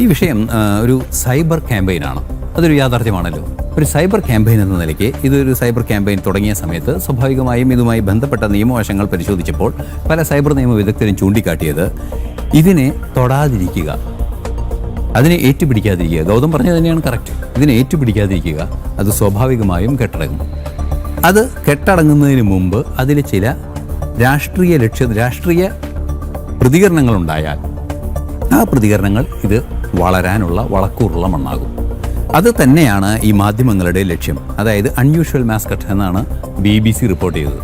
ഈ വിഷയം ഒരു സൈബർ ക്യാമ്പയിനാണ്. അതൊരു യാഥാർത്ഥ്യമാണല്ലോ. ഒരു സൈബർ ക്യാമ്പയിൻ എന്ന നിലയ്ക്ക് ഇതൊരു സൈബർ ക്യാമ്പയിൻ തുടങ്ങിയ സമയത്ത് സ്വാഭാവികമായും ഇതുമായി ബന്ധപ്പെട്ട നിയമവശങ്ങൾ പരിശോധിച്ചപ്പോൾ പല സൈബർ നിയമ വിദഗ്ധരും ചൂണ്ടിക്കാട്ടിയത് ഇതിനെ തൊടാതിരിക്കുക, അതിനെ ഏറ്റുപിടിക്കാതിരിക്കുക. ഗൗതം പറഞ്ഞത് തന്നെയാണ് കറക്റ്റ്. ഇതിനെ ഏറ്റുപിടിക്കാതിരിക്കുക, അത് സ്വാഭാവികമായും കെട്ടടങ്ങും. അത് കെട്ടടങ്ങുന്നതിന് മുമ്പ് അതിൽ ചില രാഷ്ട്രീയ പ്രതികരണങ്ങളുണ്ടായാൽ ആ പ്രതികരണങ്ങൾ ഇത് വളരാനുള്ള വളക്കൂറുള്ള മണ്ണാകും. അത് തന്നെയാണ് ഈ മാധ്യമങ്ങളുടെ ലക്ഷ്യം. അതായത് അൺയൂഷ്വൽ മാസ്കട്ട് എന്നാണ് BBC റിപ്പോർട്ട് ചെയ്തത്.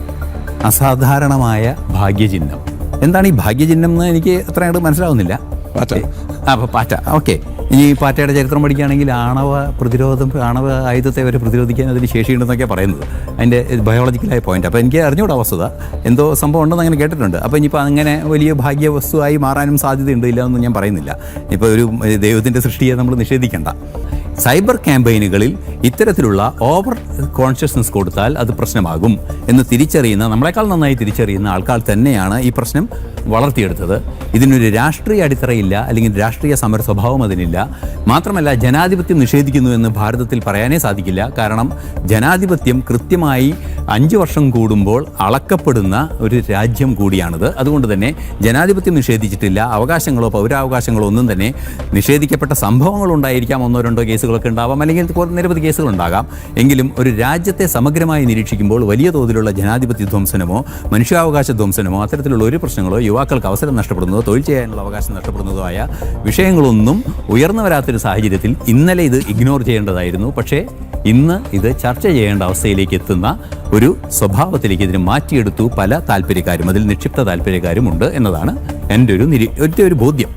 അസാധാരണമായ ഭാഗ്യചിഹ്നം. എന്താണ് ഈ ഭാഗ്യചിഹ്നം എന്ന് എനിക്ക് അത്രയായിട്ട് മനസ്സിലാവുന്നില്ല. പാറ്റ. ഓക്കെ, ഇനി പാറ്റയുടെ ചരിത്രം പഠിക്കുകയാണെങ്കിൽ ആണവ ആയുധത്തെ വരെ പ്രതിരോധിക്കാൻ അതിന് ശേഷിയുണ്ടെന്നൊക്കെയാണ് പറയുന്നത്. അതിൻ്റെ ബയോളജിക്കലായ പോയിന്റ്. അപ്പോൾ എനിക്ക് അറിഞ്ഞുകൂടാ വസ്തുത, എന്തോ സംഭവം ഉണ്ടെന്ന് അങ്ങനെ കേട്ടിട്ടുണ്ട്. അപ്പോൾ ഇനിയിപ്പോൾ അങ്ങനെ വലിയ ഭാഗ്യവസ്തുവായി മാറാനും സാധ്യതയുണ്ട്, ഇല്ല എന്ന് ഞാൻ പറയുന്നില്ല. ഇപ്പോൾ ഒരു ദൈവത്തിൻ്റെ സൃഷ്ടിയെ നമ്മൾ നിഷേധിക്കേണ്ട. സൈബർ ക്യാമ്പയിനുകളിൽ ഇത്തരത്തിലുള്ള ഓവർ കോൺഷ്യസ്നസ് കൊടുത്താൽ അത് പ്രശ്നമാകും എന്ന് തിരിച്ചറിയുന്ന, നമ്മളെക്കാൾ നന്നായി തിരിച്ചറിയുന്ന ആൾക്കാർ തന്നെയാണ് ഈ പ്രശ്നം വളർത്തിയെടുത്തത്. ഇതിനൊരു രാഷ്ട്രീയ അടിത്തറയില്ല, അല്ലെങ്കിൽ രാഷ്ട്രീയ സമര സ്വഭാവം അതിനില്ല. മാത്രമല്ല, ജനാധിപത്യം നിഷേധിക്കുന്നു എന്ന് ഭാരതത്തിൽ പറയാനേ സാധിക്കില്ല. കാരണം ജനാധിപത്യം കൃത്യമായി 5 വർഷം കൂടുമ്പോൾ അളക്കപ്പെടുന്ന ഒരു രാജ്യം കൂടിയാണിത്. അതുകൊണ്ട് തന്നെ ജനാധിപത്യം നിഷേധിച്ചിട്ടില്ല. അവകാശങ്ങളോ പൗരാവകാശങ്ങളോ ഒന്നും തന്നെ നിഷേധിക്കപ്പെട്ട സംഭവങ്ങളുണ്ടായിരിക്കാം, 1-2 കേസുകളൊക്കെ ഉണ്ടാവാം, അല്ലെങ്കിൽ നിരവധി കേസുകളുണ്ടാകാം. എങ്കിലും ഒരു രാജ്യത്തെ സമഗ്രമായി നിരീക്ഷിക്കുമ്പോൾ വലിയ തോതിലുള്ള ജനാധിപത്യ ധ്വംസനമോ മനുഷ്യാവകാശ ധ്വംസനമോ അത്തരത്തിലുള്ള ഒരു പ്രശ്നങ്ങളോ യുവാക്കൾക്ക് അവസരം നഷ്ടപ്പെടുന്നതോ തൊഴിൽ ചെയ്യാനുള്ള അവകാശം നഷ്ടപ്പെടുന്നതോ ആയ വിഷയങ്ങളൊന്നും ഉയർന്നു വരാത്തൊരു സാഹചര്യത്തിൽ ഇന്നലെ ഇത് ഇഗ്നോർ ചെയ്യേണ്ടതായിരുന്നു. പക്ഷേ ഇന്ന് ഇത് ചർച്ച ചെയ്യേണ്ട അവസ്ഥയിലേക്ക് എത്തുന്ന ഒരു സ്വഭാവത്തിലേക്ക് ഇതിനെ മാറ്റിയെടുത്തു പല താല്പര്യക്കാരും. അതിൽ നിക്ഷിപ്ത താല്പര്യക്കാരും ഉണ്ട് എന്നതാണ് എൻ്റെ ഒരു ബോധ്യം.